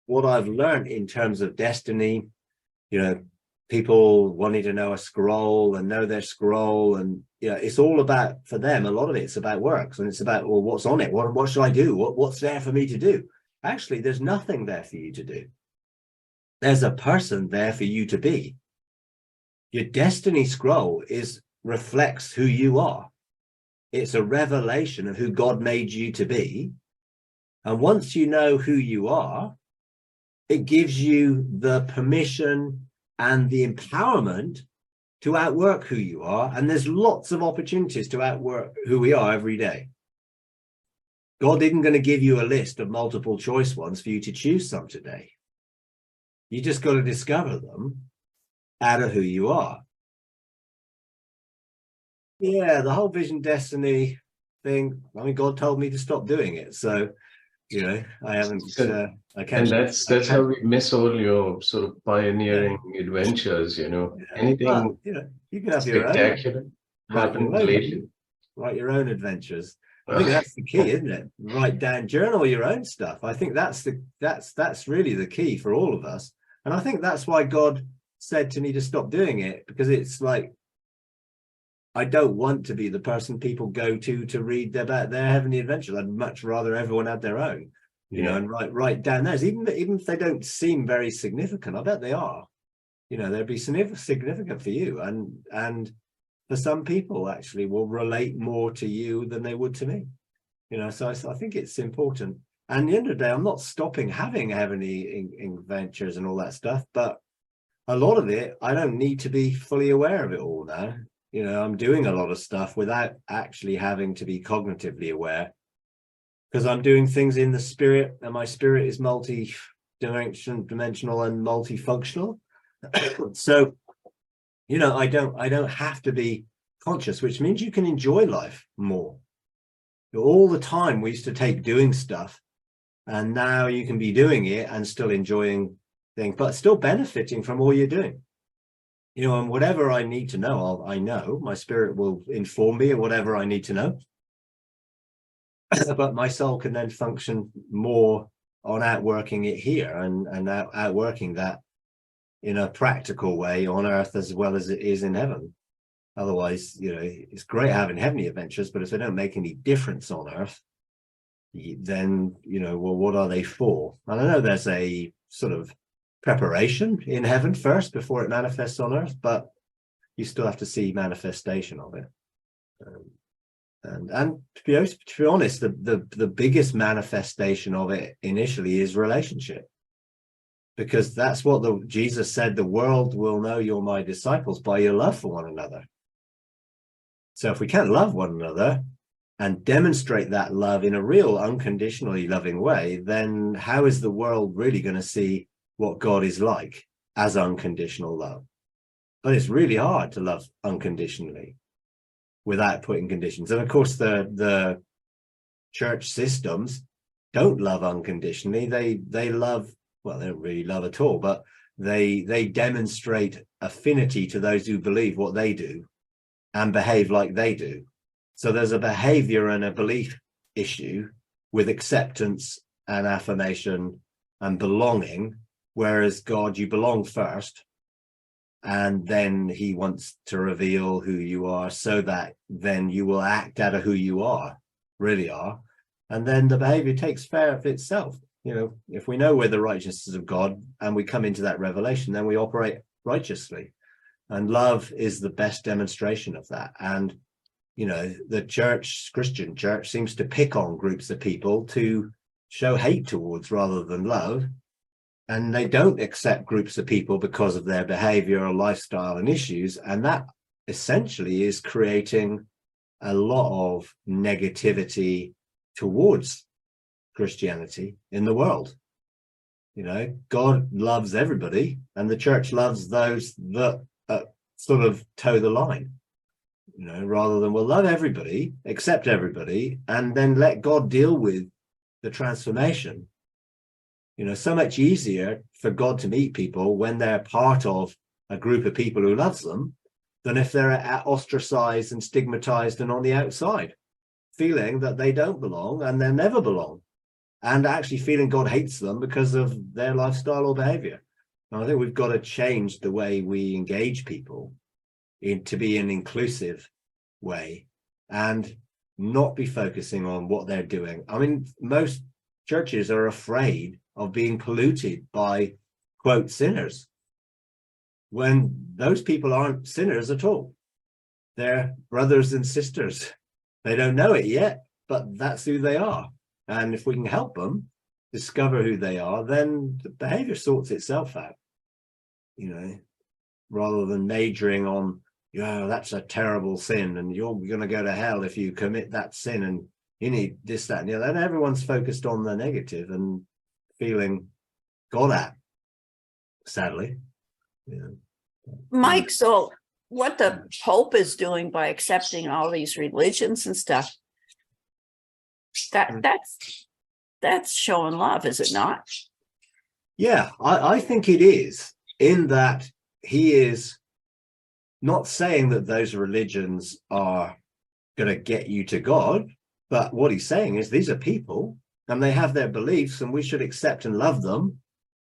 what I've learned in terms of destiny, you know, people wanting to know a scroll and know their scroll, and it's all about, for them, a lot of it's about works, and it's about, well, what's on it? What should I do? What's there for me to do? Actually, there's nothing there for you to do. There's a person there for you to be. Your destiny scroll reflects who you are. It's a revelation of who God made you to be. And once you know who you are, it gives you the permission and the empowerment to outwork who you are. And there's lots of opportunities to outwork who we are every day. God isn't going to give you a list of multiple choice ones for you to choose some today. You just got to discover them out of who you are. Yeah, the whole vision destiny thing, I mean, God told me to stop doing it. So, I haven't, I can't. And that's how we miss all your sort of pioneering adventures, anything. Well, you can have spectacular happened lately. Write your own adventures. I think that's the key, isn't it? Write down, journal your own stuff. I think that's really the key for all of us. And I think that's why God said to me to stop doing it, because it's like, I don't want to be the person people go to read about their heavenly adventures. I'd much rather everyone had their own, and write down theirs, even if they don't seem very significant. I bet they are. They'd be significant for you, and for some people actually will relate more to you than they would to me. So I think it's important. And at the end of the day, I'm not stopping having heavenly adventures and all that stuff, but a lot of it, I don't need to be fully aware of it all now. I'm doing a lot of stuff without actually having to be cognitively aware, because I'm doing things in the spirit, and my spirit is multi-dimensional and multifunctional. So, I don't have to be conscious, which means you can enjoy life more. All the time we used to take doing stuff, and now you can be doing it and still enjoying things, but still benefiting from all you're doing. And whatever I need to know, I know. My spirit will inform me of whatever I need to know. But my soul can then function more on outworking it here and outworking that in a practical way on earth as well as it is in heaven. Otherwise, it's great having heavenly adventures, but if they don't make any difference on earth, then, well, what are they for? And I know there's a sort of preparation in heaven first before it manifests on earth, but you still have to see manifestation of it. And to be honest, the biggest manifestation of it initially is relationship, because that's what Jesus said, the world will know you're my disciples by your love for one another. So if we can't love one another and demonstrate that love in a real unconditionally loving way, then how is the world really going to see what God is like as unconditional love? But it's really hard to love unconditionally without putting conditions. And of course, the church systems don't love unconditionally. They love, well, they don't really love at all, but they demonstrate affinity to those who believe what they do and behave like they do. So there's a behavior and a belief issue with acceptance and affirmation and belonging. Whereas God, you belong first, and then he wants to reveal who you are, so that then you will act out of who you really are. And then the behavior takes care of itself. If we know we're the righteousness of God and we come into that revelation, then we operate righteously. And love is the best demonstration of that. And, the Christian church seems to pick on groups of people to show hate towards rather than love. And they don't accept groups of people because of their behavior or lifestyle and issues. And that essentially is creating a lot of negativity towards Christianity in the world. God loves everybody, and the church loves those that sort of toe the line, rather than, we'll love everybody, accept everybody, and then let God deal with the transformation. So much easier for God to meet people when they're part of a group of people who loves them than if they're ostracized and stigmatized and on the outside, feeling that they don't belong and they'll never belong. and actually feeling God hates them because of their lifestyle or behavior. And I think we've got to change the way we engage people to be an inclusive way and not be focusing on what they're doing. I mean, most churches are afraid of being polluted by, quote, sinners, when those people aren't sinners at all. They're brothers and sisters. They don't know it yet, but that's who they are. And if we can help them discover who they are, then the behavior sorts itself out, you know, rather than majoring on, yeah, that's a terrible sin and you're going to go to hell if you commit that sin and you need this, that, and the other. And everyone's focused on the negative and feeling God at, sadly. Yeah. Mike, so what the Pope is doing by accepting all these religions and stuff, that's showing love, is it not? Yeah, I think it is, in that he is not saying that those religions are going to get you to God, but what he's saying is these are people and they have their beliefs and we should accept and love them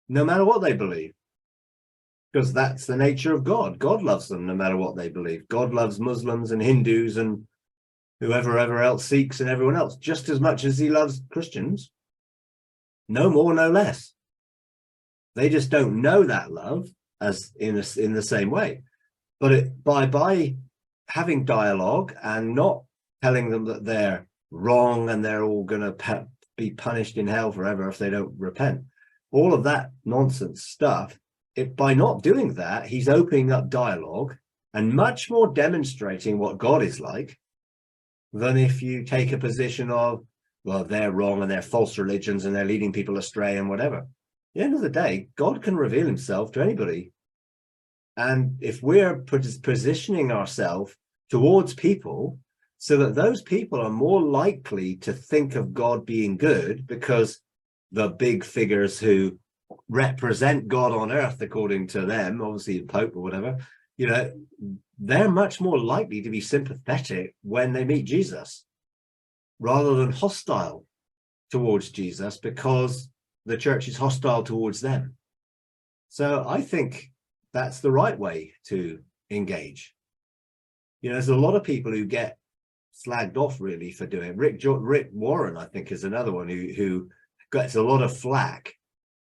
no matter what they believe, because that's the nature of God. God loves them no matter what they believe. God loves Muslims and Hindus and whoever else, Sikhs and everyone else, just as much as he loves Christians. No more, no less. They just don't know that love as in the same way. But by having dialogue and not telling them that they're wrong and they're all going to be punished in hell forever if they don't repent, all of that nonsense stuff, by not doing that, he's opening up dialogue and much more demonstrating what God is like than if you take a position of, well, they're wrong and they're false religions and they're leading people astray and whatever. At the end of the day, God can reveal himself to anybody. And if we're positioning ourselves towards people so that those people are more likely to think of God being good, because the big figures who represent God on earth, according to them, obviously the Pope or whatever, you know, they're much more likely to be sympathetic when they meet Jesus rather than hostile towards Jesus because the church is hostile towards them. So I think that's the right way to engage. You know, there's a lot of people who get slagged off really for doing it. Rick Warren, I think, is another one who gets a lot of flack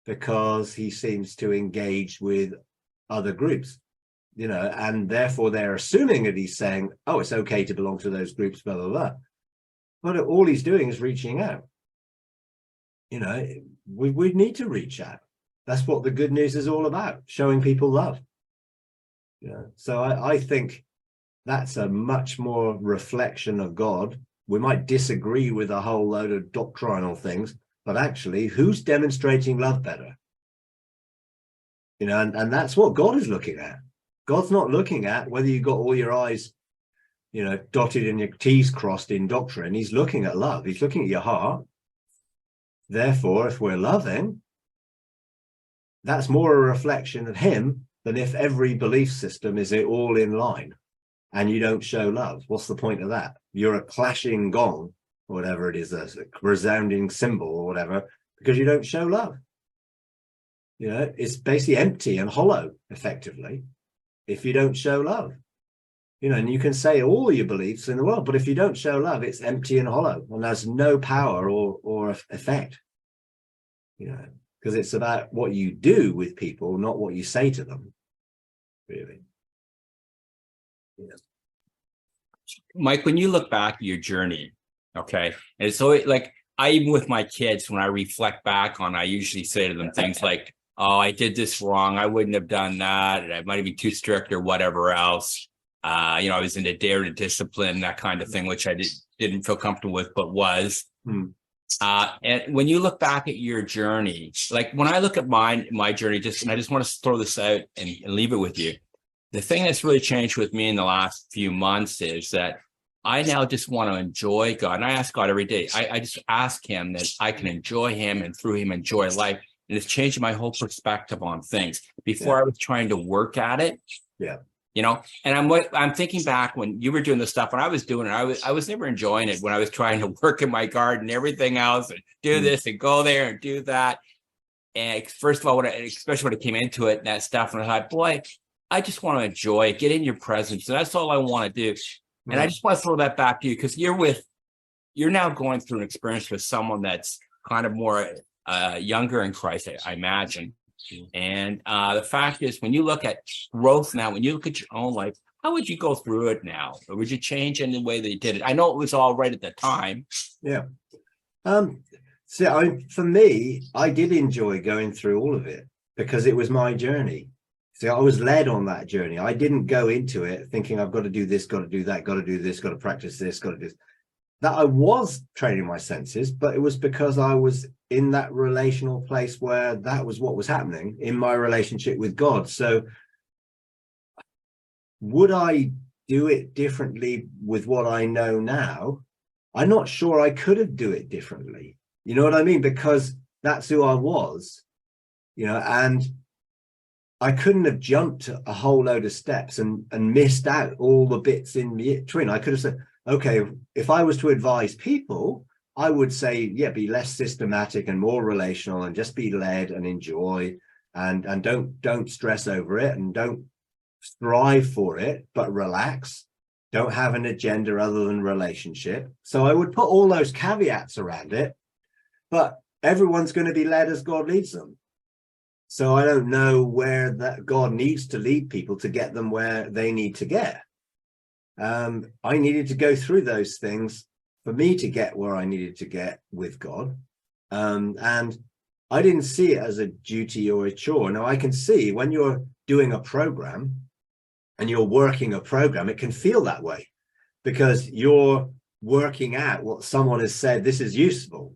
because he seems to engage with other groups, you know, and therefore they're assuming that he's saying, oh, it's okay to belong to those groups, blah, blah, blah. But all he's doing is reaching out. You know, we need to reach out. That's what the good news is all about, showing people love. You know, so I think that's a much more reflection of God. We might disagree with a whole load of doctrinal things, but actually, who's demonstrating love better? You know, and that's what God is looking at. God's not looking at whether you got all your I's, you know, dotted and your T's crossed in doctrine. He's looking at love. He's looking at your heart. Therefore, if we're loving, that's more a reflection of him than if every belief system is all in line and you don't show love. What's the point of that? You're a clashing gong, or whatever it is, a resounding cymbal or whatever, because you don't show love. You know, it's basically empty and hollow, effectively, if you don't show love. You know, and you can say all your beliefs in the world, but if you don't show love, it's empty and hollow and has no power or effect. You know, because it's about what you do with people, not what you say to them, really. Yeah. Mike, when you look back at your journey, okay, and so like even with my kids, when I reflect back on, I usually say to them things like, oh, I did this wrong. I wouldn't have done that. I might have been too strict or whatever else. You know, I was into dare to discipline, that kind of thing, which I didn't feel comfortable with, but was. And when you look back at your journey, like when I look at my journey, and I just want to throw this out and leave it with you. The thing that's really changed with me in the last few months is that I now just want to enjoy God. And I ask God every day. I just ask him that I can enjoy him and through him enjoy life. And it's changed my whole perspective on things. Before I was trying to work at it. Yeah. you know. And I'm thinking back when you were doing the stuff, when I was doing it, I was never enjoying it when I was trying to work in my garden, everything else, and do this and go there and do that. And first of all, especially when it came into it and that stuff, and I thought, boy, I just want to enjoy it, get in your presence, and that's all I want to do. And I just want to throw that back to you, because you're now going through an experience with someone that's kind of more younger in Christ, I imagine. And the fact is, when you look at growth now, when you look at your own life, how would you go through it now? Or would you change any way that you did it? I know it was all right at the time. Yeah. So for me, I did enjoy going through all of it because it was my journey. So I was led on that journey. I didn't go into it thinking I've got to do this, got to do that, got to do this, got to practice this, got to do this. That I was training my senses, but it was because I was in that relational place where that was what was happening in my relationship with God. So would I do it differently with what I know now? I'm not sure I could have do it differently. You know what I mean? Because that's who I was, you know, and I couldn't have jumped a whole load of steps and missed out all the bits in between. I could have said, okay, if I was to advise people, I would say, yeah, be less systematic and more relational and just be led and enjoy and don't stress over it and don't strive for it, but relax. Don't have an agenda other than relationship. So I would put all those caveats around it, but everyone's going to be led as God leads them. So I don't know where that God needs to lead people to get them where they need to get. I needed to go through those things for me to get where I needed to get with God. And I didn't see it as a duty or a chore. Now I can see when you're doing a program and you're working a program, it can feel that way because you're working out what someone has said, this is useful.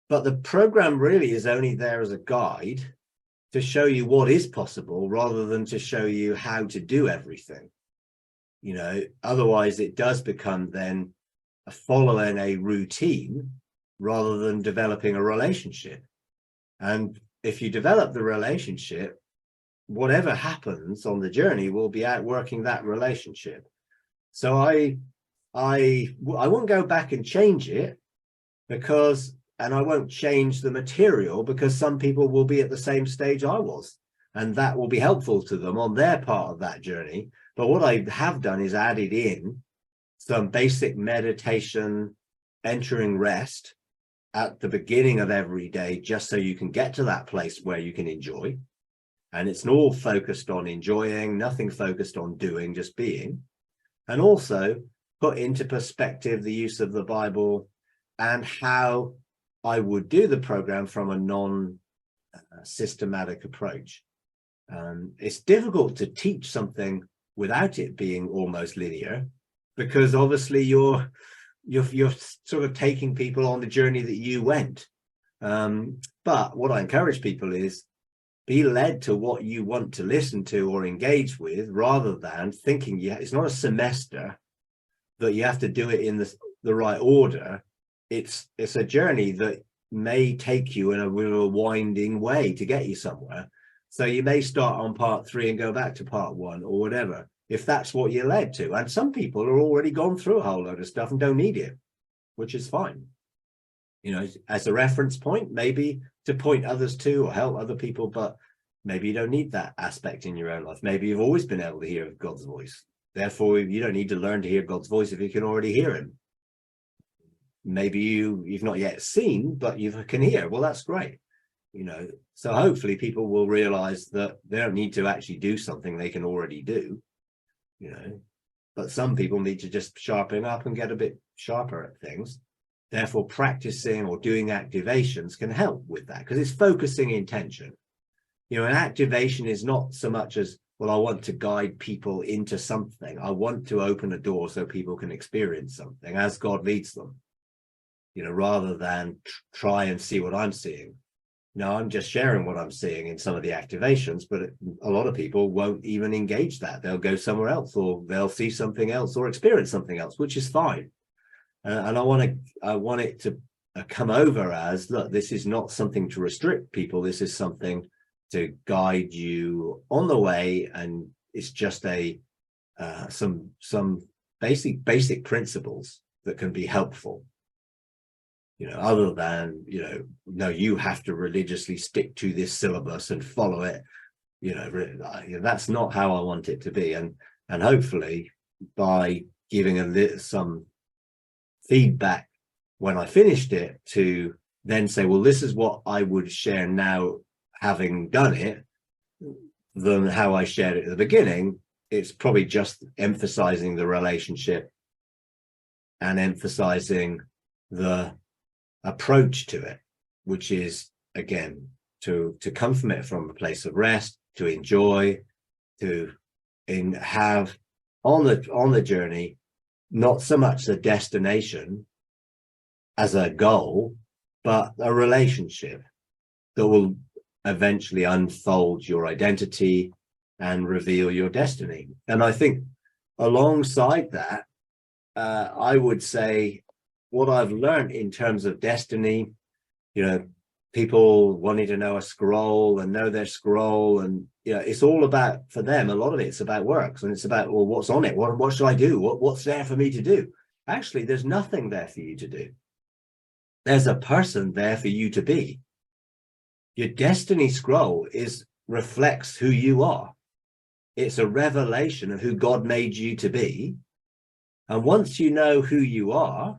But the program really is only there as a guide to show you what is possible rather than to show you how to do everything. You know, otherwise it does become then following a routine rather than developing a relationship. And if you develop the relationship, whatever happens on the journey will be outworking that relationship. So I won't go back and change it and I won't change the material because some people will be at the same stage I was, and that will be helpful to them on their part of that journey. But what I have done is added in some basic meditation, entering rest at the beginning of every day, just so you can get to that place where you can enjoy. And it's all focused on enjoying, nothing focused on doing, just being. And also put into perspective the use of the Bible and how I would do the program from a non-systematic approach. It's difficult to teach something without it being almost linear, because obviously you're sort of taking people on the journey that you went. But what I encourage people is be led to what you want to listen to or engage with, rather than thinking it's not a semester that you have to do it in the right order. It's a journey that may take you in a real winding way to get you somewhere. So you may start on part 3 and go back to part 1 or whatever, if that's what you're led to. And some people are already gone through a whole load of stuff and don't need it, which is fine. You know, as a reference point, maybe to point others to or help other people, but maybe you don't need that aspect in your own life. Maybe you've always been able to hear God's voice. Therefore, you don't need to learn to hear God's voice if you can already hear him. Maybe you've not yet seen, but you can hear. Well, that's great. You know, so hopefully people will realize that they don't need to actually do something they can already do, you know, but some people need to just sharpen up and get a bit sharper at things. Therefore, practicing or doing activations can help with that, because it's focusing intention. You know, an activation is not so much as, well, I want to guide people into something. I want to open a door so people can experience something as God leads them, you know, rather than try and see what I'm seeing. Now, I'm just sharing what I'm seeing in some of the activations, but a lot of people won't even engage that. They'll go somewhere else, or they'll see something else or experience something else, which is fine. And I want it to come over as, look, this is not something to restrict people. This is something to guide you on the way and it's just some basic principles that can be helpful, other than, no, you have to religiously stick to this syllabus and follow it. That's not how I want it to be. And hopefully by giving some feedback when I finished it, to then say, well, this is what I would share now, having done it, than how I shared it at the beginning. It's probably just emphasizing the relationship and emphasizing the approach to it, which is, again, to come from it from a place of rest, to enjoy, have on the journey, not so much the destination as a goal, but a relationship that will eventually unfold your identity and reveal your destiny. And I think alongside that, I would say what I've learned in terms of destiny, people wanting to know a scroll and know their scroll, and it's all about, for them, a lot of it's about works, and it's about, well, what's on it? What should I do? What's there for me to do? Actually, there's nothing there for you to do. There's a person there for you to be. Your destiny scroll reflects who you are. It's a revelation of who God made you to be. And once you know who you are,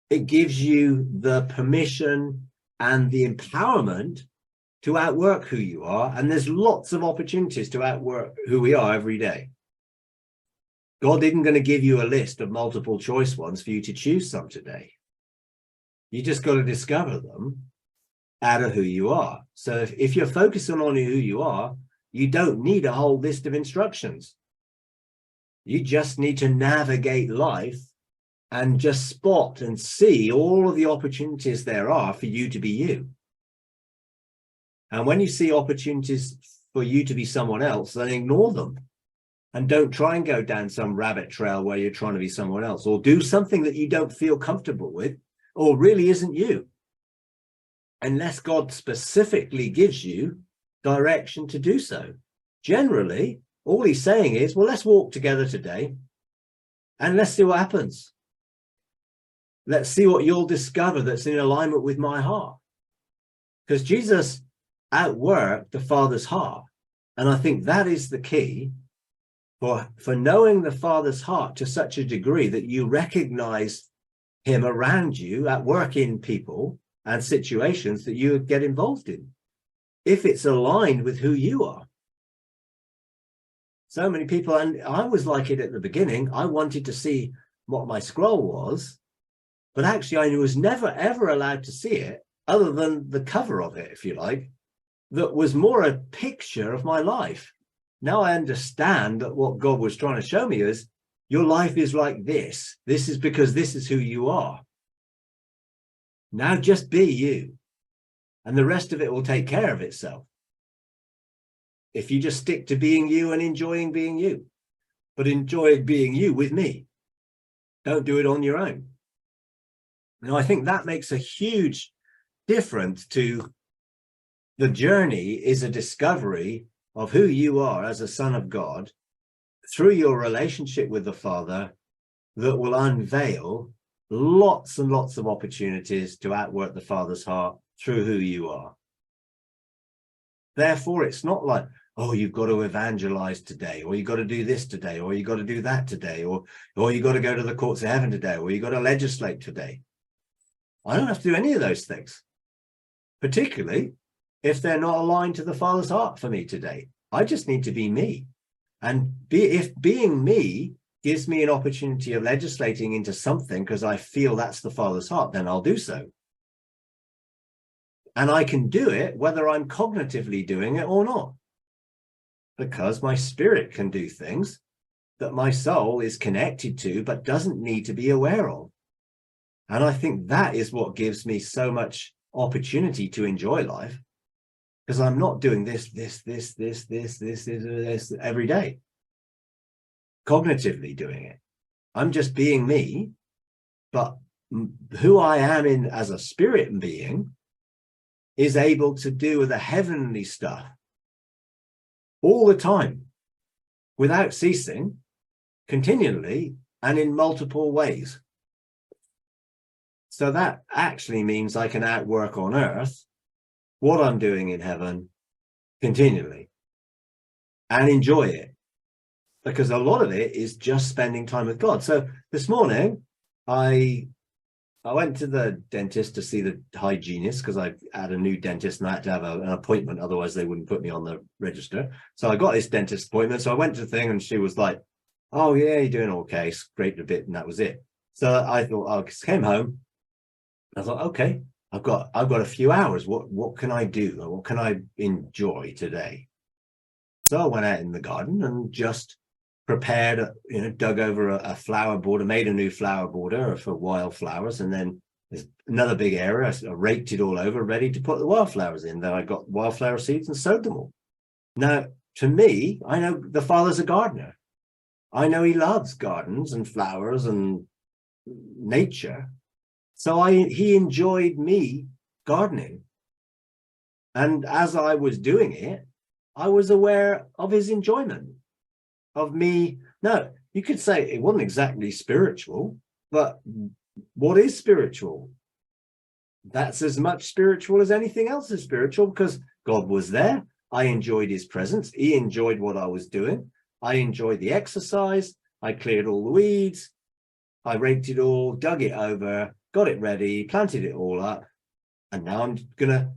it gives you the permission and the empowerment to outwork who you are. And there's lots of opportunities to outwork who we are every day. God isn't going to give you a list of multiple choice ones for you to choose some today. You just got to discover them out of who you are. So if you're focusing on who you are, you don't need a whole list of instructions. You just need to navigate life and just spot and see all of the opportunities there are for you to be you. And when you see opportunities for you to be someone else, then ignore them. And don't try and go down some rabbit trail where you're trying to be someone else, or do something that you don't feel comfortable with, or really isn't you, unless God specifically gives you direction to do so. Generally, all he's saying is, well, let's walk together today and let's see what happens. Let's see what you'll discover that's in alignment with my heart. Because Jesus outworked the Father's heart. And I think that is the key for knowing the Father's heart to such a degree that you recognize him around you at work in people and situations that you get involved in, if it's aligned with who you are. So many people, and I was like it at the beginning, I wanted to see what my scroll was, but actually I was never ever allowed to see it, other than the cover of it, if you like, that was more a picture of my life. Now I understand that what God was trying to show me is, your life is like this. This is because this is who you are. Now just be you, and the rest of it will take care of itself. If you just stick to being you and enjoying being you, but enjoy being you with me. Don't do it on your own. Now, I think that makes a huge difference to the journey. Is a discovery of who you are as a son of God through your relationship with the Father, that will unveil lots and lots of opportunities to outwork the Father's heart through who you are. Therefore, it's not like, oh, you've got to evangelize today, or you've got to do this today, or you've got to do that today, or you've got to go to the courts of heaven today, or you've got to legislate today. I don't have to do any of those things, particularly if they're not aligned to the Father's heart for me today. I just need to be me. And if being me gives me an opportunity of legislating into something because I feel that's the Father's heart, then I'll do so. And I can do it whether I'm cognitively doing it or not, because my spirit can do things that my soul is connected to but doesn't need to be aware of. And I think that is what gives me so much opportunity to enjoy life, because I'm not doing this every day, cognitively doing it. I'm just being me, but who I am in as a spirit being is able to do the heavenly stuff all the time. without ceasing, continually, and in multiple ways. So that actually means I can outwork on earth what I'm doing in heaven continually and enjoy it, because a lot of it is just spending time with God. So this morning, I went to the dentist to see the hygienist, because I had a new dentist and I had to have an appointment, otherwise they wouldn't put me on the register. So I got this dentist appointment. So I went to the thing and she was like, oh yeah, you're doing okay, scraped a bit, and that was it. So I thought, I came home. I thought, okay, I've got a few hours. What can I do? What can I enjoy today? So I went out in the garden and just prepared, dug over a flower border, made a new flower border for wildflowers. And then there's another big area. I raked it all over, ready to put the wildflowers in. Then I got wildflower seeds and sowed them all. Now, to me, I know the Father's a gardener. I know he loves gardens and flowers and nature. So he enjoyed me gardening. And as I was doing it, I was aware of his enjoyment of me. No, you could say it wasn't exactly spiritual, but what is spiritual? That's as much spiritual as anything else is spiritual, because God was there. I enjoyed his presence. He enjoyed what I was doing. I enjoyed the exercise. I cleared all the weeds. I raked it all, dug it over, got it ready, planted it all up. And now I'm gonna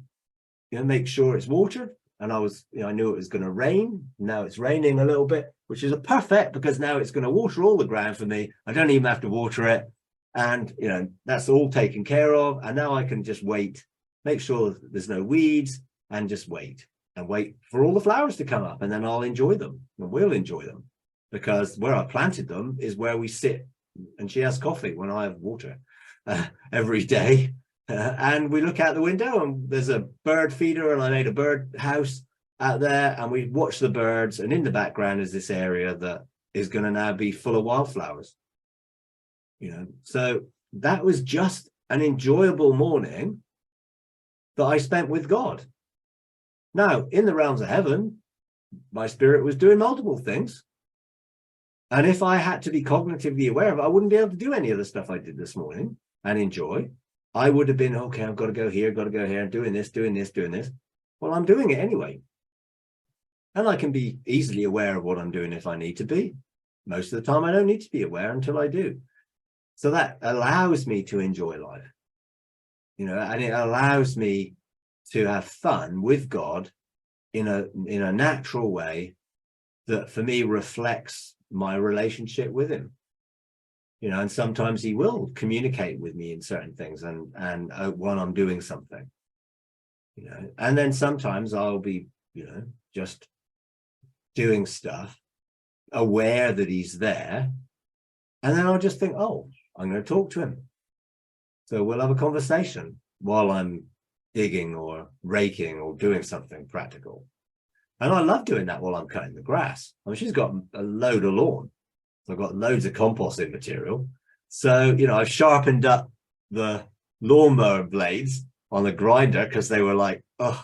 make sure it's watered. And I knew it was going to rain. Now it's raining a little bit, which is perfect, because now it's going to water all the ground for me. I don't even have to water it. And, that's all taken care of. And now I can just wait, make sure there's no weeds, and just wait for all the flowers to come up. And then I'll enjoy them, and we'll enjoy them, because where I planted them is where we sit. And she has coffee when I have water every day. And we look out the window and there's a bird feeder, and I made a bird house out there, and we watch the birds, and in the background is this area that is going to now be full of wildflowers. So that was just an enjoyable morning that I spent with God. Now, in the realms of heaven, my spirit was doing multiple things. And if I had to be cognitively aware of it, I wouldn't be able to do any of the stuff I did this morning and enjoy. I would have been, okay, I've got to go here, doing this. Well, I'm doing it anyway. And I can be easily aware of what I'm doing if I need to be. Most of the time, I don't need to be aware until I do. So that allows me to enjoy life, and it allows me to have fun with God in a natural way that for me reflects my relationship with him. And sometimes he will communicate with me in certain things and when I'm doing something, and then sometimes I'll be, just doing stuff, aware that he's there. And then I'll just think, oh, I'm going to talk to him. So we'll have a conversation while I'm digging or raking or doing something practical. And I love doing that while I'm cutting the grass. She's got a load of lawn. I've got loads of composting material. So, I've sharpened up the lawnmower blades on the grinder because they were like, oh,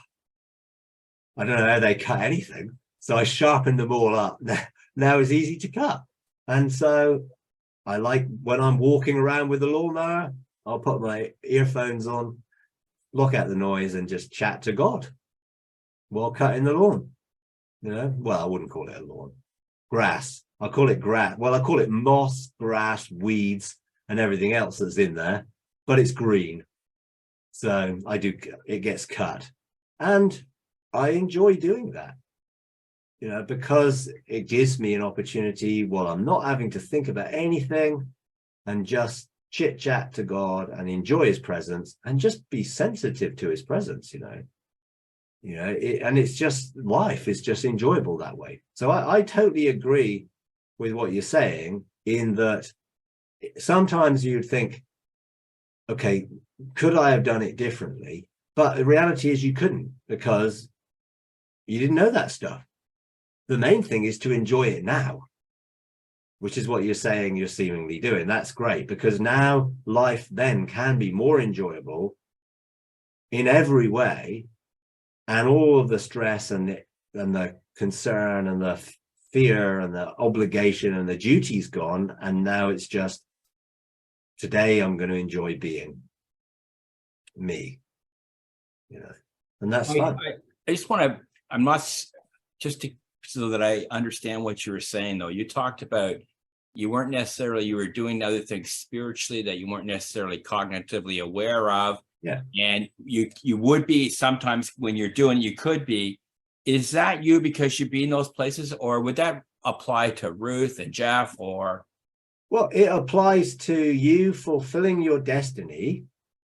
I don't know how they cut anything. So I sharpened them all up. Now it's easy to cut. And so I like when I'm walking around with the lawnmower, I'll put my earphones on, block out the noise, and just chat to God while cutting the lawn. Well, I wouldn't call it a lawn. Grass. I'll call it grass. Well, I call it moss, grass, weeds, and everything else that's in there, but it's green. So it gets cut. And I enjoy doing that, because it gives me an opportunity while I'm not having to think about anything and just chit chat to God and enjoy his presence and just be sensitive to his presence, and it's just, life is just enjoyable that way. So I totally agree with what you're saying, in that sometimes you'd think, okay, could I have done it differently? But the reality is you couldn't, because you didn't know that stuff. The main thing is to enjoy it now, which is what you're saying you're seemingly doing. That's great, because now life then can be more enjoyable in every way, and all of the stress and the concern and the fear and the obligation and the duty's gone, and now it's just, today I'm going to enjoy being me, and that's fun. I just want to, I'm not just to, so that I understand what you were saying, though. You talked about you weren't necessarily, you were doing other things spiritually that you weren't necessarily cognitively aware of. Yeah. And you would be sometimes when you're doing, you could be. Is that you because you'd be in those places, or would that apply to Ruth and Jeff, or? Well, it applies to you fulfilling your destiny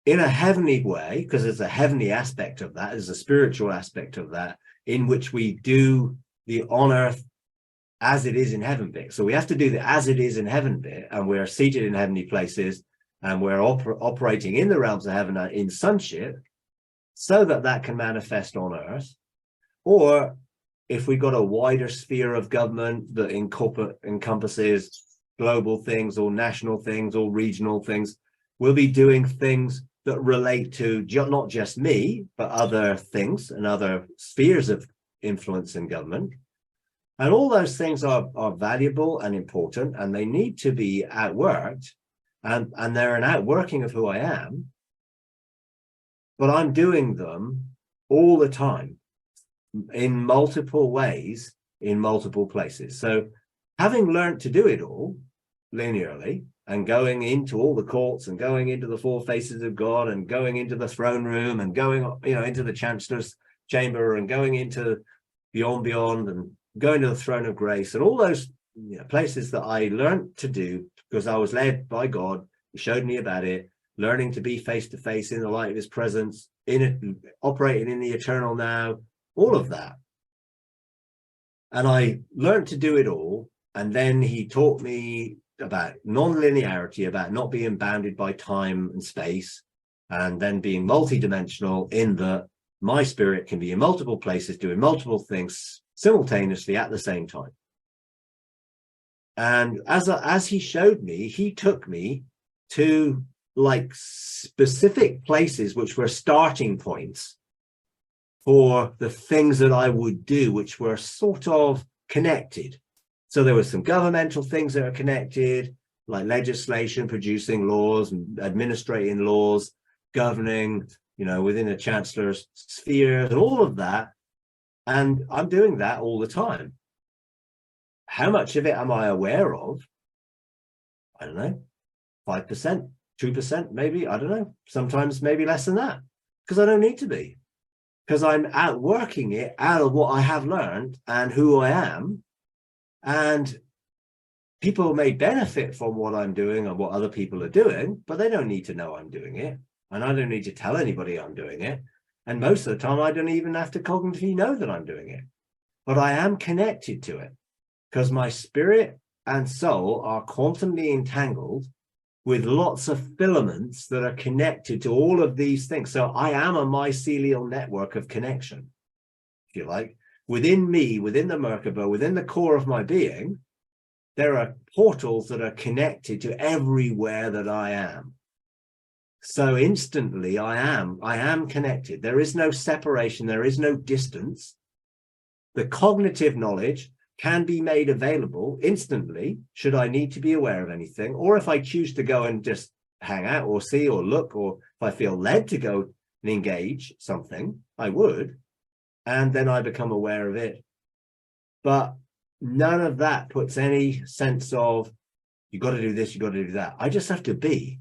in a heavenly way, because there's a heavenly aspect of that, there's a spiritual aspect of that, in which we do the on earth as it is in heaven bit. So we have to do the as it is in heaven bit, and we're seated in heavenly places, and we're operating in the realms of heaven in sonship, so that that can manifest on earth. Or if we got a wider sphere of government that encompasses global things or national things or regional things, we'll be doing things that relate to not just me, but other things and other spheres of influence in government. And all those things are valuable and important, and they need to be outworked, and they're an outworking of who I am. But I'm doing them all the time in multiple ways, in multiple places. So having learned to do it all linearly, and going into all the courts and going into the four faces of God and going into the throne room and going, into the chancellor's chamber and going into beyond and going to the throne of grace and all those places that I learned to do because I was led by God. He showed me about it, learning to be face to face in the light of his presence, operating in the eternal now, all of that. And I learned to do it all. And then he taught me about non-linearity, about not being bounded by time and space, and then being multidimensional in that my spirit can be in multiple places doing multiple things simultaneously at the same time. And as he showed me, he took me to like specific places which were starting points for the things that I would do, which were sort of connected. So there were some governmental things that are connected, like legislation, producing laws, and administrating laws, governing, within a chancellor's sphere and all of that. And I'm doing that all the time. How much of it am I aware of? I don't know, 5%, 2%, maybe, I don't know. Sometimes maybe less than that, because I don't need to be, because I'm outworking it out of what I have learned and who I am. And people may benefit from what I'm doing and what other people are doing, but they don't need to know I'm doing it. And I don't need to tell anybody I'm doing it. And most of the time, I don't even have to cognitively know that I'm doing it. But I am connected to it because my spirit and soul are quantumly entangled with lots of filaments that are connected to all of these things. So I am a mycelial network of connection, if you like. Within me, within the Merkaba, within the core of my being, there are portals that are connected to everywhere that I am. So instantly I am connected. There is no separation. There is no distance. The cognitive knowledge can be made available instantly, should I need to be aware of anything, or if I choose to go and just hang out or see or look, or if I feel led to go and engage something, I would. And then I become aware of it. But none of that puts any sense of, you got to do this, you got to do that. I just have to be.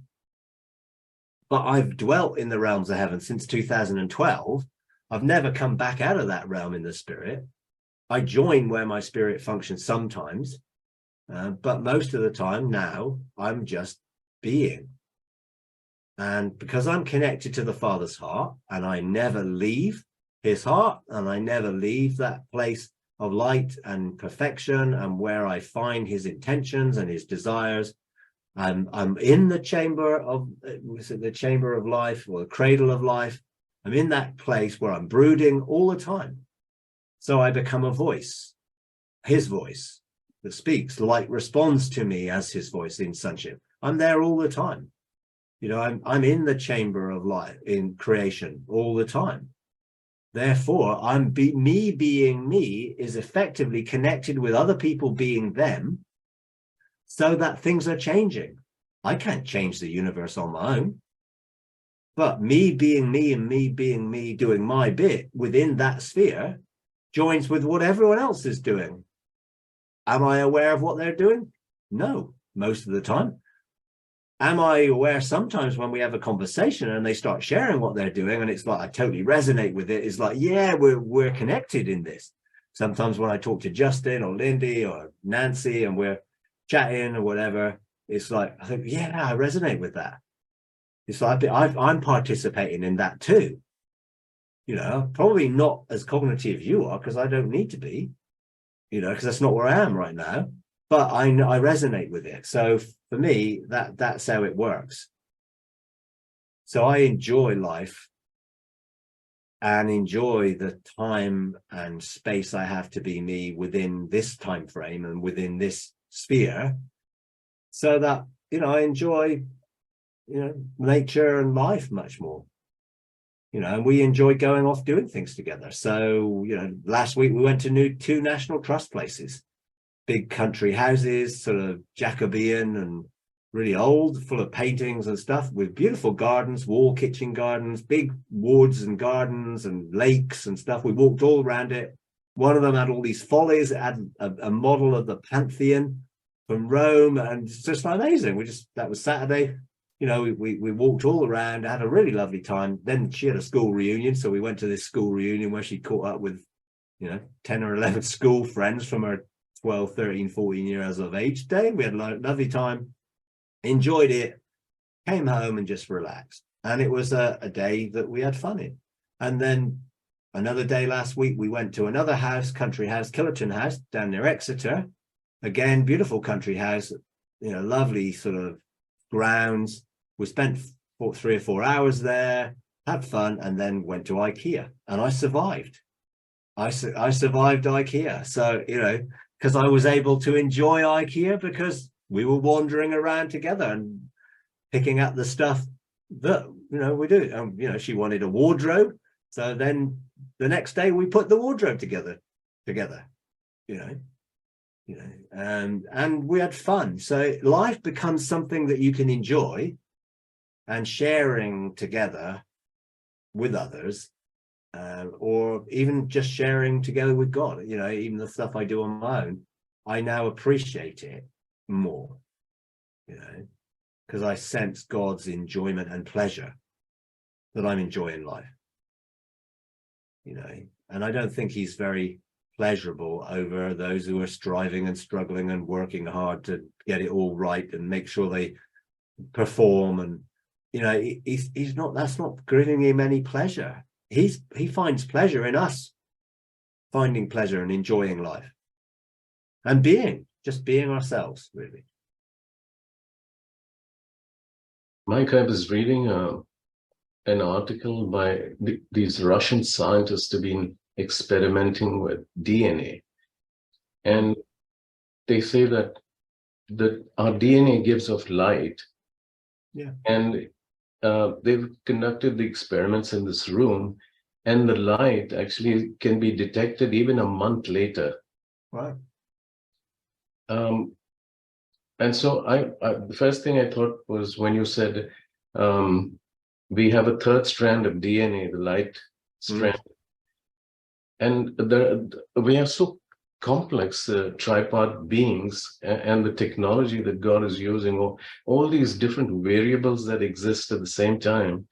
But I've dwelt in the realms of heaven since 2012. I've never come back out of that realm in the spirit. I join where my spirit functions sometimes, but most of the time now, I'm just being. And because I'm connected to the Father's heart, and I never leave his heart, and I never leave that place of light and perfection and where I find his intentions and his desires. I'm in the chamber of life, or the cradle of life. I'm in that place where I'm brooding all the time. So I become a voice, his voice that speaks. Light responds to me as his voice in sonship. I'm there all the time. I'm in the chamber of life in creation all the time. Therefore, me being me is effectively connected with other people being them, so that things are changing. I can't change the universe on my own, but me being me and me being me doing my bit within that sphere joins with what everyone else is doing. Am I aware of what they're doing? No, most of the time. Am I aware sometimes when we have a conversation and they start sharing what they're doing and it's like, I totally resonate with it. It's like, yeah, we're connected in this. Sometimes when I talk to Justin or Lindy or Nancy and we're chatting or whatever, it's like, I think, yeah, I resonate with that. It's like, I'm participating in that too. You know, probably not as cognitive you are, because I don't need to be, you know, because that's not where I am right now. But I resonate with it. So for me, that's how it works. So I enjoy life and enjoy the time and space I have to be me within this time frame and within this sphere, so that, you know, I enjoy, you know, nature and life much more. You know, and we enjoy going off doing things together. So, you know, last week we went to two National Trust places. Big country houses, sort of Jacobean and really old, full of paintings and stuff, with beautiful gardens, wall kitchen gardens, big woods and gardens and lakes and stuff. We walked all around it. One of them had all these follies. It had a model of the Pantheon from Rome, and it's just amazing. That was Saturday. You know, we walked all around, had a really lovely time. Then she had a school reunion, so we went to this school reunion where she caught up with, you know, 10 or 11 school friends from her 12, 13, 14 years of age day. We had a lovely time, enjoyed it, came home and just relaxed. And it was a day that we had fun in. And then another day last week, we went to another house, country house, Killerton House, down near Exeter. Again, beautiful country house, you know, lovely sort of grounds. We spent 3 or 4 hours there, had fun, and then went to IKEA. And I survived. I survived IKEA. So, you know, because I was able to enjoy IKEA because we were wandering around together and picking up the stuff that, you know, we do. You know, she wanted a wardrobe. So then the next day we put the wardrobe together, you know, and we had fun. So life becomes something that you can enjoy, and sharing together with others, or even just sharing together with God. You know, even the stuff I do on my own, I now appreciate it more, you know, because I sense God's enjoyment and pleasure that I'm enjoying life, you know. And I don't think he's very pleasurable over those who are striving and struggling and working hard to get it all right and make sure they perform. And, you know, he's not, that's not giving him any pleasure. He finds pleasure in us finding pleasure and enjoying life and just being ourselves, really. Mike, I was reading an article by these Russian scientists who've been experimenting with DNA. And they say that our DNA gives off light. Yeah. And they've conducted the experiments in this room, and the light actually can be detected even a month later. Wow. And so the first thing I thought was when you said we have a third strand of DNA, the light strand. And we are so complex tripart beings, and the technology that God is using, all these different variables that exist at the same time,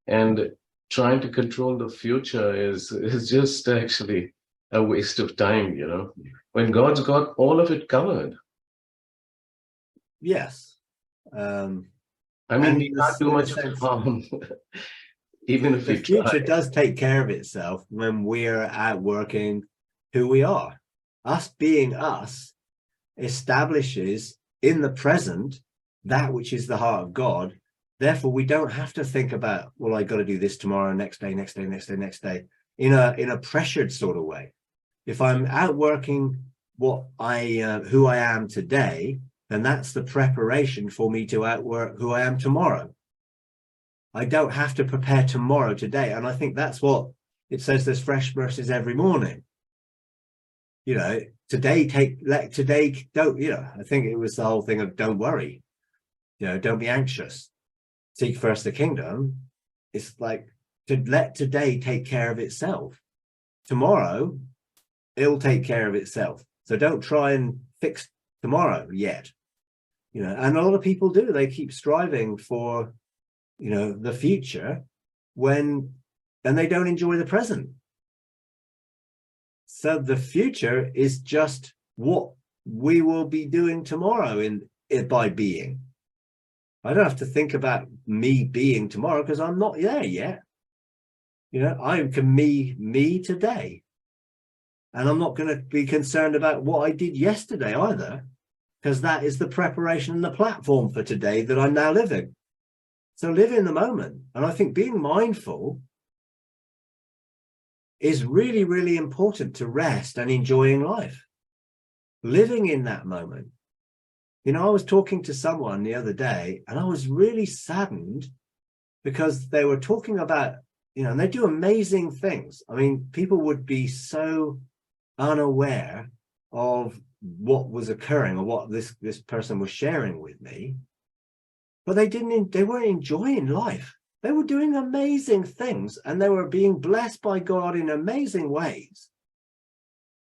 and trying to control the future is just actually a waste of time, you know, when God's got all of it covered. Yes. I mean, we can't do much of harm, even if the we future try. does take care of itself when we're out working who we are. Us being us establishes in the present that which is the heart of God. Therefore, we don't have to think about, well, I got to do this tomorrow, next day, in a pressured sort of way. If I'm out working who I am today, then that's the preparation for me to outwork who I am tomorrow. I don't have to prepare tomorrow today. And I think that's what it says there's fresh mercies every morning. You know, today don't, you know, I think it was the whole thing of don't worry, you know, don't be anxious, seek first the kingdom. It's like to let today take care of itself. Tomorrow, it'll take care of itself. So don't try and fix tomorrow yet. You know, and a lot of people do. They keep striving for, you know, the future and they don't enjoy the present. So the future is just what we will be doing tomorrow by being. I don't have to think about me being tomorrow because I'm not there yet. You know, I can me today. And I'm not going to be concerned about what I did yesterday either, because that is the preparation and the platform for today that I'm now living. So live in the moment. And I think being mindful is really, really important to rest and enjoying life. Living in that moment. You know, I was talking to someone the other day and I was really saddened because they were talking about, you know, and they do amazing things. I mean, people would be so unaware of what was occurring or what this person was sharing with me, but they weren't enjoying life. They were doing amazing things and they were being blessed by God in amazing ways,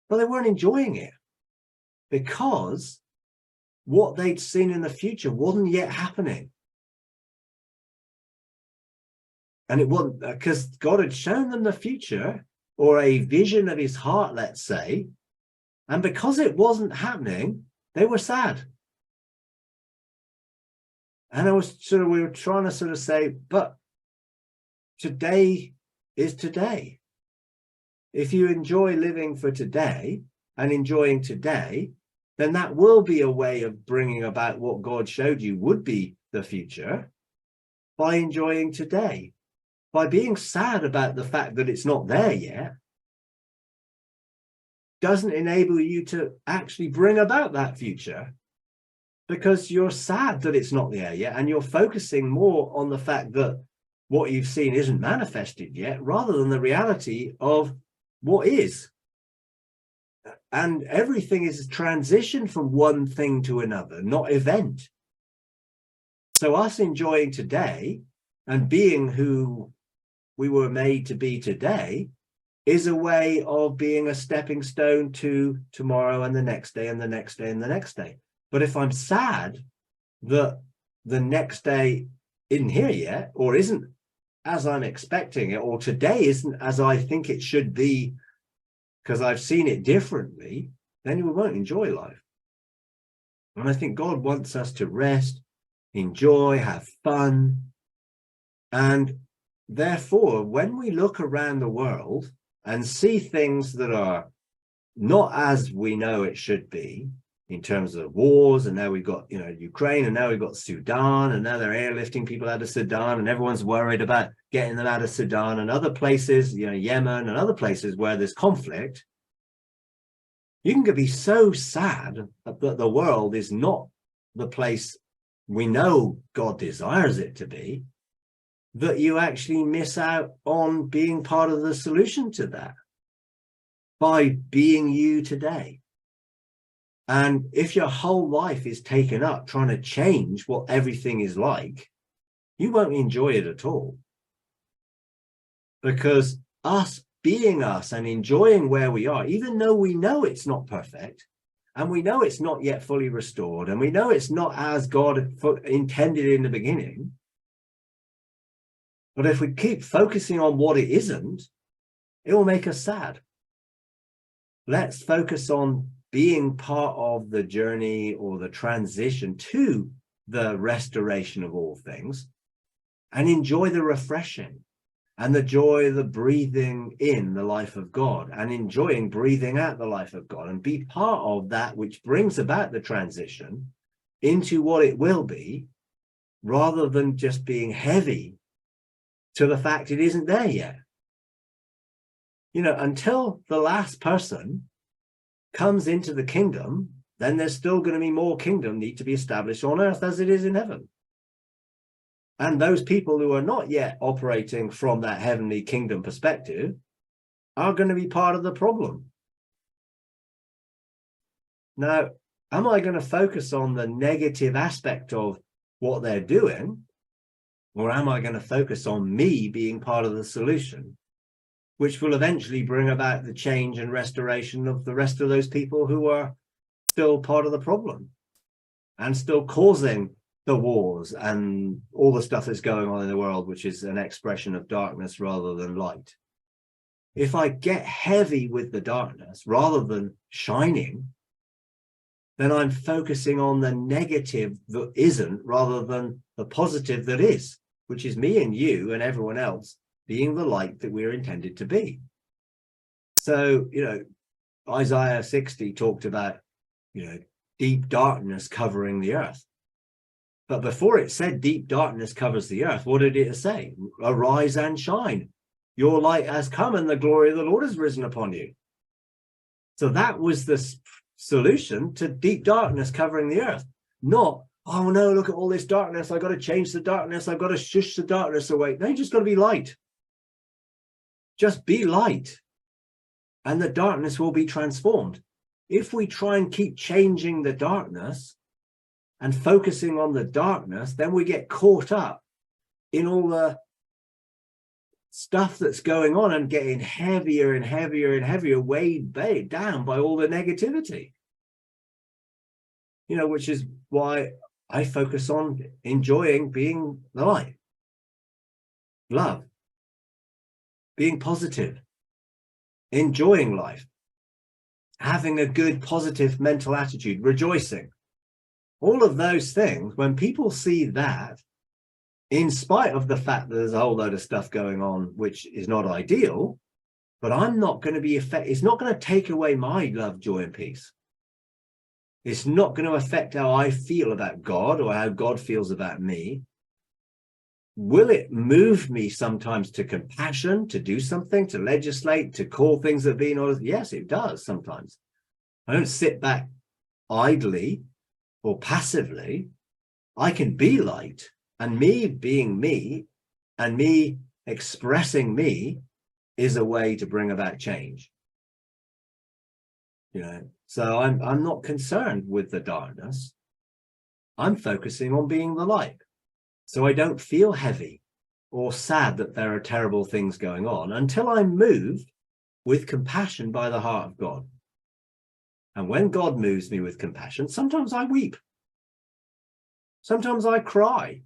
but they weren't enjoying it because what they'd seen in the future wasn't yet happening. And it wasn't because God had shown them the future or a vision of his heart, let's say, and because it wasn't happening, they were sad. And we were trying to sort of say, but today is today. If you enjoy living for today and enjoying today, then that will be a way of bringing about what God showed you would be the future by enjoying today. By being sad about the fact that it's not there yet doesn't enable you to actually bring about that future, because you're sad that it's not there yet and you're focusing more on the fact that what you've seen isn't manifested yet rather than the reality of what is. And everything is a transition from one thing to another, not event. So us enjoying today and being who we were made to be today is a way of being a stepping stone to tomorrow and the next day and the next day and the next day. But if I'm sad that the next day isn't here yet, or isn't as I'm expecting it, or today isn't as I think it should be because I've seen it differently, then we won't enjoy life. And I think God wants us to rest, enjoy, have fun. And therefore, when we look around the world and see things that are not as we know it should be, in terms of wars, and now we've got, you know, Ukraine, and now we've got Sudan, and now they're airlifting people out of Sudan, and everyone's worried about getting them out of Sudan and other places, you know, Yemen and other places where there's conflict. You can be so sad that the world is not the place we know God desires it to be, that you actually miss out on being part of the solution to that by being you today. And if your whole life is taken up trying to change what everything is like, you won't enjoy it at all. Because us being us and enjoying where we are, even though we know it's not perfect, and we know it's not yet fully restored, and we know it's not as God intended in the beginning, but if we keep focusing on what it isn't, it will make us sad. Let's focus on being part of the journey or the transition to the restoration of all things, and enjoy the refreshing and the joy of the breathing in the life of God and enjoying breathing out the life of God, and be part of that which brings about the transition into what it will be, rather than just being heavy to the fact it isn't there yet. You know, until the last person comes into the kingdom, then there's still going to be more kingdom need to be established on earth as it is in heaven. And those people who are not yet operating from that heavenly kingdom perspective are going to be part of the problem. Now, am I going to focus on the negative aspect of what they're doing, or am I going to focus on me being part of the solution, which will eventually bring about the change and restoration of the rest of those people who are still part of the problem and still causing the wars and all the stuff that's going on in the world, which is an expression of darkness rather than light? If I get heavy with the darkness rather than shining, then I'm focusing on the negative that isn't rather than the positive that is, which is me and you and everyone else being the light that we're intended to be. So, Isaiah 60 talked about, deep darkness covering the earth. But before it said deep darkness covers the earth, what did it say? Arise and shine. Your light has come and the glory of the Lord has risen upon you. So that was the solution to deep darkness covering the earth. Not, oh no, look at all this darkness. I've got to change the darkness. I've got to shush the darkness away. No, you just got to be light. Just be light. And the darkness will be transformed. If we try and keep changing the darkness and focusing on the darkness, then we get caught up in all the stuff that's going on and getting heavier and heavier and heavier, weighed down by all the negativity. Which is why I focus on enjoying being the light, love, being positive, enjoying life, having a good, positive mental attitude, rejoicing. All of those things, when people see that, in spite of the fact that there's a whole load of stuff going on, which is not ideal, but I'm not going to be affected. It's not going to take away my love, joy, and peace. It's not going to affect how I feel about God or how God feels about me. Will it move me sometimes to compassion, to do something, to legislate, to call things that be not? Yes, it does sometimes. I don't sit back idly or passively. I can be light, and me being me and me expressing me is a way to bring about change. So I'm not concerned with the darkness. I'm focusing on being the light. So I don't feel heavy or sad that there are terrible things going on until I'm moved with compassion by the heart of God. And when God moves me with compassion, sometimes I weep. Sometimes I cry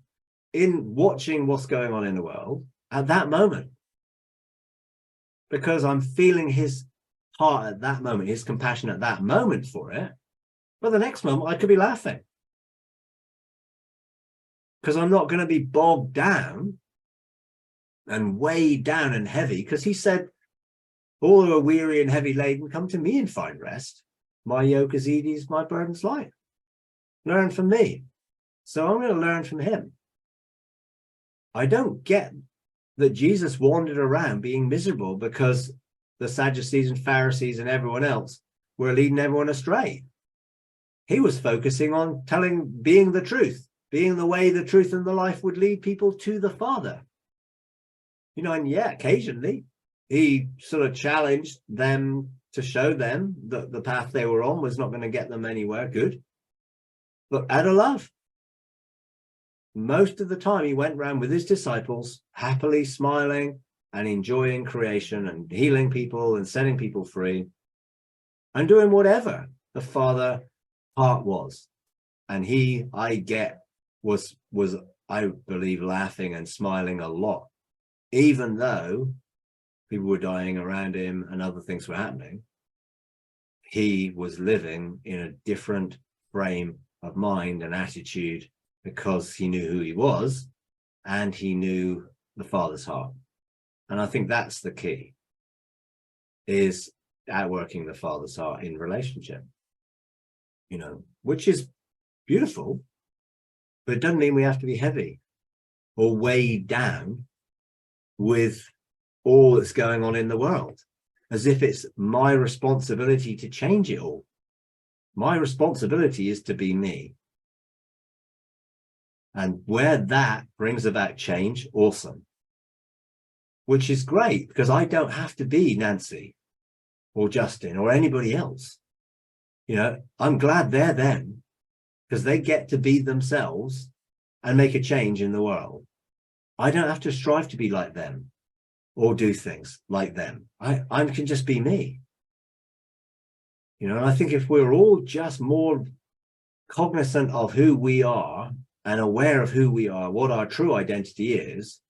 in watching what's going on in the world at that moment, because I'm feeling his heart at that moment, his compassion at that moment for it. But the next moment I could be laughing, because I'm not going to be bogged down and weighed down and heavy, because he said, all who are weary and heavy laden, come to me and find rest. My yoke is easy, my burden's light. Learn from me. So I'm going to learn from him. I don't get that Jesus wandered around being miserable because the Sadducees and Pharisees and everyone else were leading everyone astray. He was focusing on being the truth, being the way, the truth, and the life would lead people to the Father. And occasionally he sort of challenged them to show them that the path they were on was not going to get them anywhere good, but out of love. Most of the time he went around with his disciples, happily smiling and enjoying creation and healing people and setting people free and doing whatever the Father heart was. And was I believe laughing and smiling a lot, even though people were dying around him and other things were happening. He was living in a different frame of mind and attitude, because he knew who he was and he knew the Father's heart. And I think that's the key, is outworking the Father's heart in relationship, which is beautiful, but it doesn't mean we have to be heavy or weighed down with all that's going on in the world, as if it's my responsibility to change it all. My responsibility is to be me. And where that brings about change, awesome. which is great because I don't have to be Nancy or Justin or anybody else. I'm glad they're them because they get to be themselves and make a change in the world. I don't have to strive to be like them or do things like them. I can just be me. And I think if we're all just more cognizant of who we are and aware of who we are, what our true identity is,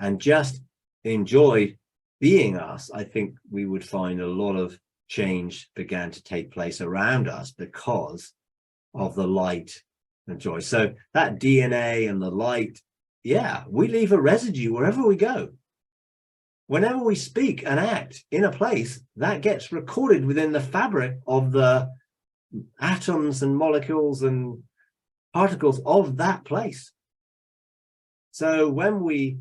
and just enjoy being us, I think we would find a lot of change began to take place around us because of the light and joy. So that DNA and the light, yeah, we leave a residue wherever we go. Whenever we speak and act in a place, that gets recorded within the fabric of the atoms and molecules and particles of that place. So when we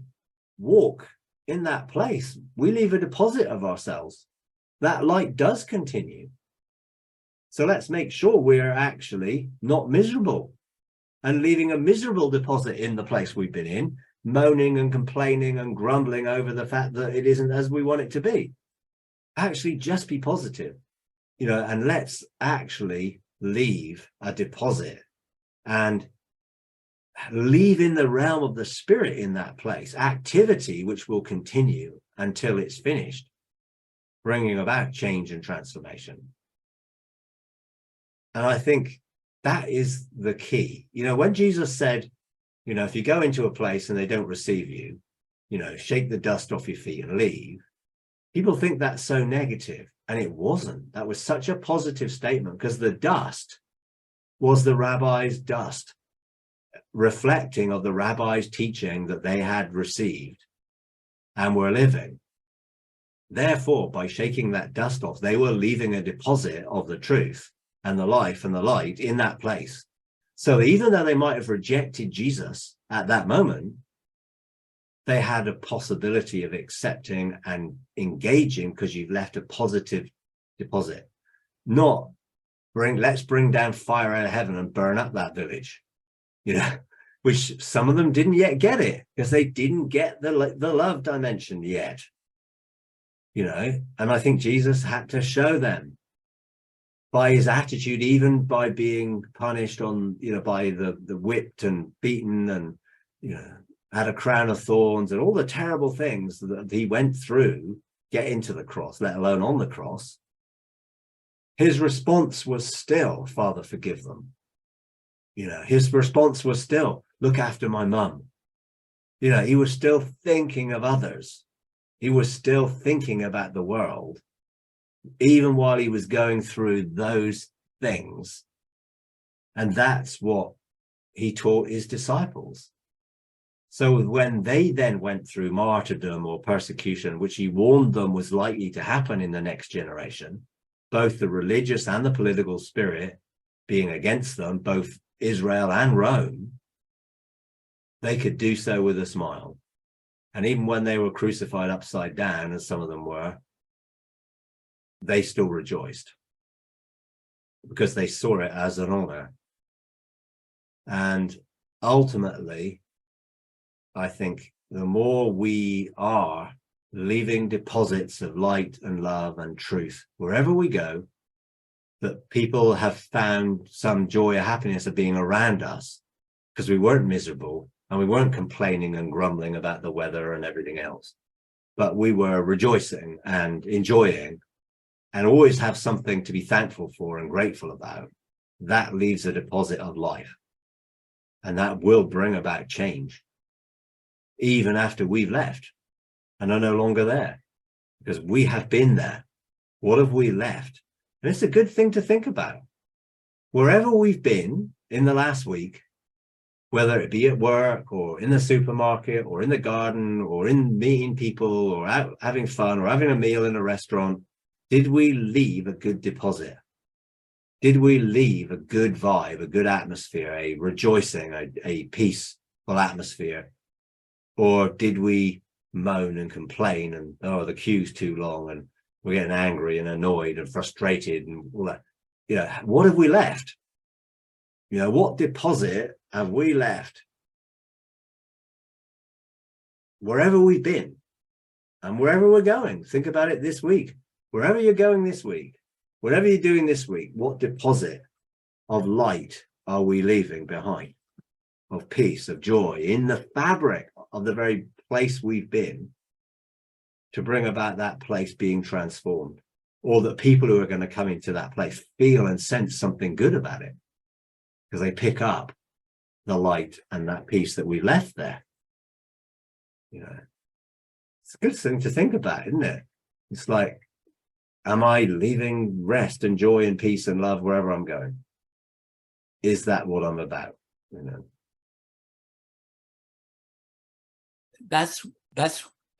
walk in that place, we leave a deposit of ourselves. That light does continue. So let's make sure we're actually not miserable and leaving a miserable deposit in the place we've been in, moaning and complaining and grumbling over the fact that it isn't as we want it to be. Actually, just be positive, and let's actually leave a deposit and leave in the realm of the spirit in that place activity which will continue until it's finished, bringing about change and transformation. And I think that is the key. When Jesus said, if you go into a place and they don't receive you, shake the dust off your feet and leave, people think that's so negative. And it wasn't. That was such a positive statement because the dust was the rabbi's dust, reflecting of the rabbi's teaching that they had received and were living. Therefore, by shaking that dust off, they were leaving a deposit of the truth and the life and the light in that place. So even though they might have rejected Jesus at that moment, they had a possibility of accepting and engaging because you've left a positive deposit. Not let's bring down fire out of heaven and burn up that village, which some of them didn't yet get it because they didn't get the love dimension yet, and I think Jesus had to show them by his attitude, even by being punished by the whipped and beaten and, had a crown of thorns and all the terrible things that he went through getting to the cross, let alone on the cross. His response was still, Father, forgive them. His response was still, look after my mum. He was still thinking of others. He was still thinking about the world, even while he was going through those things. And that's what he taught his disciples. So when they then went through martyrdom or persecution, which he warned them was likely to happen in the next generation, both the religious and the political spirit being against them, both Israel and Rome, they could do so with a smile. And even when they were crucified upside down, as some of them were, they still rejoiced because they saw it as an honor. And ultimately, I think the more we are leaving deposits of light and love and truth wherever we go, that people have found some joy or happiness of being around us because we weren't miserable and we weren't complaining and grumbling about the weather and everything else, but we were rejoicing and enjoying and always have something to be thankful for and grateful about. That leaves a deposit of life, and that will bring about change even after we've left and are no longer there, because we have been there. What have we left? And it's a good thing to think about. Wherever we've been in the last week, whether it be at work or in the supermarket or in the garden or in meeting people or out having fun or having a meal in a restaurant, did we leave a good deposit? Did we leave a good vibe, a good atmosphere, a rejoicing, a peaceful atmosphere? Or did we moan and complain and, oh, the queue's too long and we're getting angry and annoyed and frustrated and all that? What have we left? What deposit have we left? Wherever we've been, And wherever we're going, think about it this week. Wherever you're going this week, whatever you're doing this week, what deposit of light are we leaving behind? Of peace, of joy, in the fabric of the very place we've been, to bring about that place being transformed, or that people who are going to come into that place feel and sense something good about it, because they pick up the light and that peace that we left there. You know, it's a good thing to think about, isn't it? It's like, am I leaving rest and joy and peace and love wherever I'm going? Is that what I'm about? You know, That's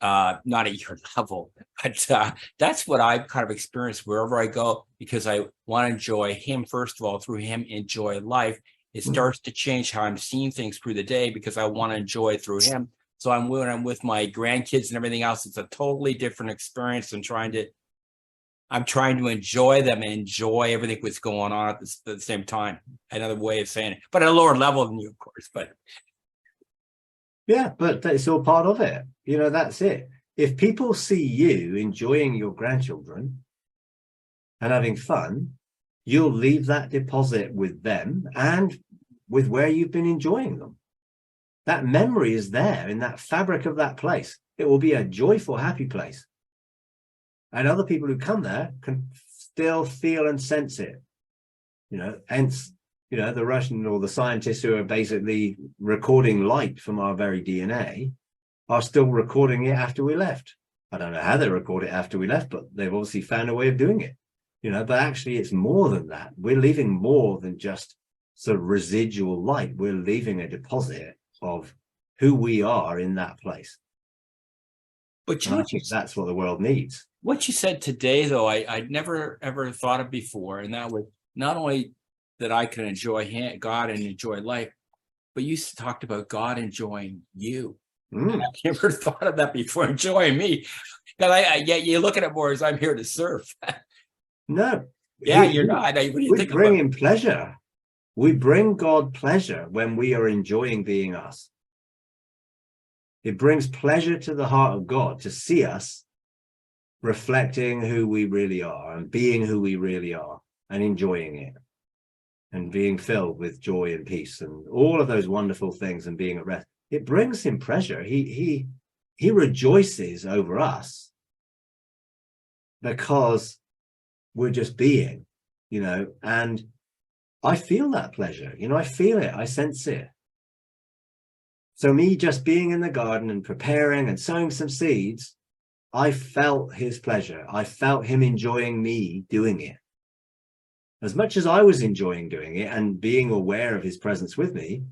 not at your level, but that's what I've kind of experienced wherever I go, because I want to enjoy him, first of all, through him, enjoy life. It starts to change how I'm seeing things through the day, because I want to enjoy through him. So when I'm with my grandkids and everything else, it's a totally different experience than I'm trying to enjoy them and enjoy everything that's going on at the same time. Another way of saying it, but at a lower level than you, of course. But yeah, but it's all part of it. You know, that's it. If people see you enjoying your grandchildren and having fun, you'll leave that deposit with them and with where you've been enjoying them. That memory is there in that fabric of that place. It will be a joyful, happy place. And other people who come there can still feel and sense it. You know, hence, you know, the Russian or the scientists who are basically recording light from our very DNA are still recording it after we left. I don't know how they record it after we left, but they've obviously found a way of doing it. You know, but actually it's more than that. We're leaving more than just sort of residual light. We're leaving a deposit of who we are in that place. you know, I think that's what the world needs. what you said today, though, I'd never ever thought of before, and that was not only that I can enjoy God and enjoy life, but you talked about God enjoying you. I never thought of that before, enjoying me. Because yet you look at it more as I'm here to serve. No. Yeah, you're not. What do you think bring about him pleasure. We bring God pleasure when we are enjoying being us. It brings pleasure to the heart of God to see us reflecting who we really are and being who we really are and enjoying it and being filled with joy and peace and all of those wonderful things and being at rest. It brings him pleasure. He rejoices over us because we're just being, you know, and I feel that pleasure, you know, I feel it, I sense it. So me just being in the garden and preparing and sowing some seeds, I felt his pleasure. I felt him enjoying me doing it. As much as I was enjoying doing it and being aware of his presence with me,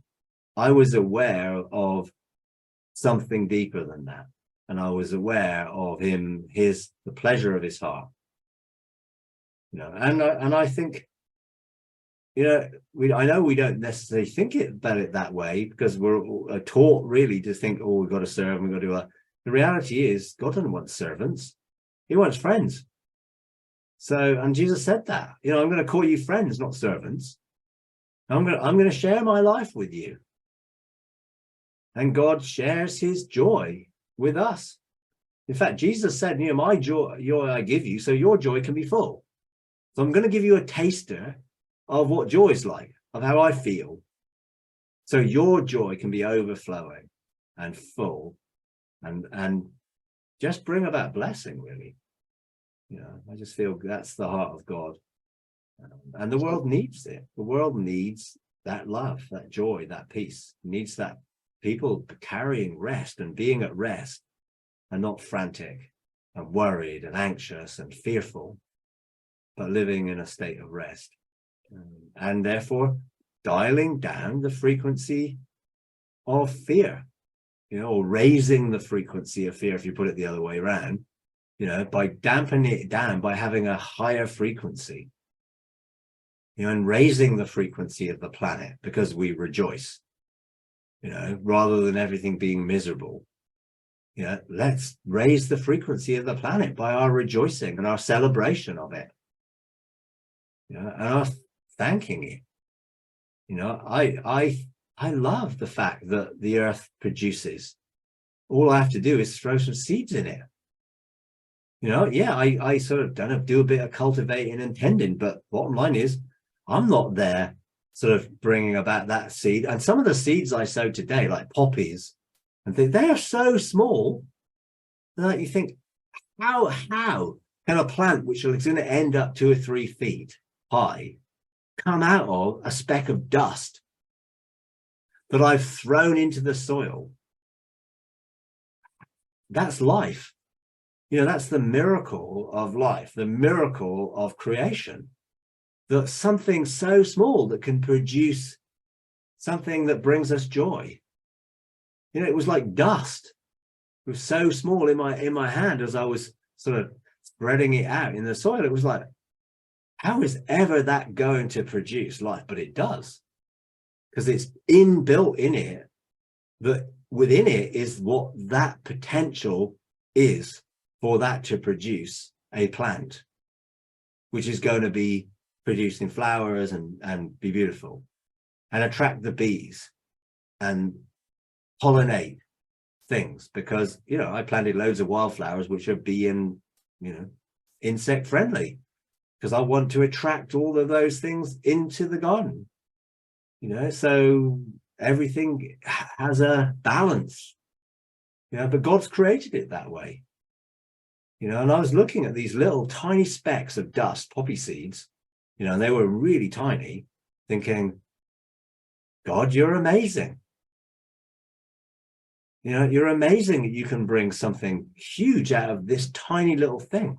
I was aware of something deeper than that. And I was aware of him, the pleasure of his heart. You know, and I think, you know, I know we don't necessarily think about it that way because we're taught really to think, oh, we've got to serve, we've got to do that. The reality is God doesn't want servants. He wants friends. So, and Jesus said that, you know, I'm going to call you friends, not servants. I'm going to share my life with you. And God shares his joy with us. In fact, Jesus said, you know, my joy I give you, so your joy can be full. So I'm going to give you a taster of what joy is like, of how I feel. So your joy can be overflowing and full and just bring about blessing, really. You know, I just feel that's the heart of God. And the world needs it. The world needs that love, that joy, that peace. It needs that people carrying rest and being at rest and not frantic and worried and anxious and fearful, but living in a state of rest. And therefore dialing down the frequency of fear, you know, or raising the frequency of fear, if you put it the other way around, you know, by dampening it down, by having a higher frequency, you know, and raising the frequency of the planet because we rejoice, you know, rather than everything being miserable. You know, let's raise the frequency of the planet by our rejoicing and our celebration of it, you know, and our thanking it. You know, I love the fact that the earth produces. All I have to do is throw some seeds in it Yeah, I sort of don't do a bit of cultivating and tending, but bottom line is I'm not there sort of bringing about that seed. And some of the seeds I sowed today, like poppies, and they are so small that you think, how can a plant which is going to end up 2 or 3 feet high come out of a speck of dust that I've thrown into the soil? That's life. That's the miracle of life, the miracle of creation, that something so small that can produce something that brings us joy. It was like dust. It was so small in my hand as I was sort of spreading it out in the soil. It was like, how is ever that going to produce life? But it does, because it's inbuilt in it, that within it is what that potential is for that to produce a plant, which is going to be producing flowers and be beautiful and attract the bees and pollinate things. Because, I planted loads of wildflowers, which are bee and, insect friendly, because I want to attract all of those things into the garden, so everything has a balance, but God's created it that way. And I was looking at these little tiny specks of dust, poppy seeds, and they were really tiny, thinking, God, you're amazing. You're amazing that you can bring something huge out of this tiny little thing,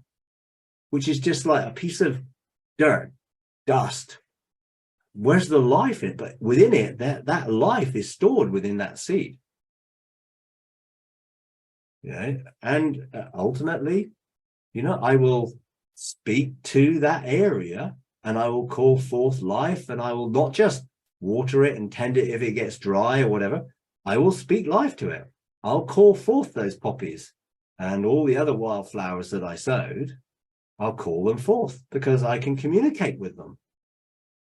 which is just like a piece of dirt, dust. Where's the life in it? But within it, that life is stored within that seed. And ultimately, I will speak to that area and I will call forth life, and I will not just water it and tend it if it gets dry or whatever. I will speak life to it. I'll call forth those poppies and all the other wildflowers that I sowed. I'll call them forth because I can communicate with them.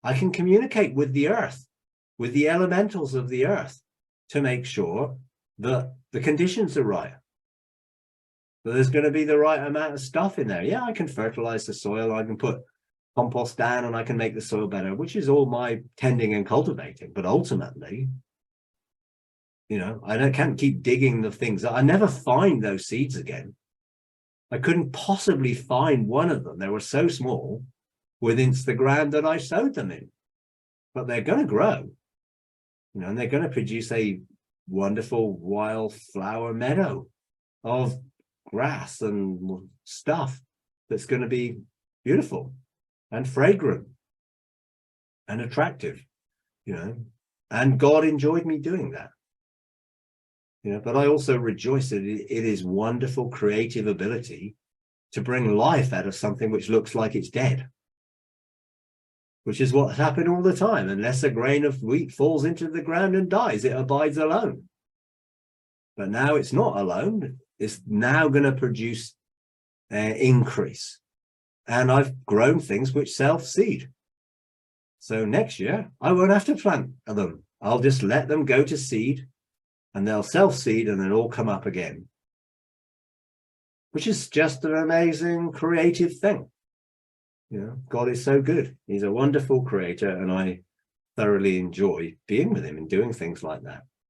I can communicate with the earth, with the elementals of the earth, to make sure that the conditions are right. That there's going to be the right amount of stuff in there. Yeah, I can fertilize the soil. I can put compost down and I can make the soil better, which is all my tending and cultivating. But ultimately, I can't keep digging the things. I never find those seeds again. I couldn't possibly find one of them. They were so small within the ground that I sowed them in. But they're going to grow, and they're going to produce a wonderful wildflower meadow of grass and stuff that's going to be beautiful and fragrant and attractive, and God enjoyed me doing that. But I also rejoice that it is wonderful creative ability to bring life out of something which looks like it's dead, which is what's happened all the time. Unless a grain of wheat falls into the ground and dies, it abides alone. But now it's not alone. It's now going to produce increase. And I've grown things which self-seed. So next year, I won't have to plant them. I'll just let them go to seed, and they'll self-seed and then all come up again, which is just an amazing creative thing. God is so good. He's a wonderful creator, and I thoroughly enjoy being with him and doing things like that.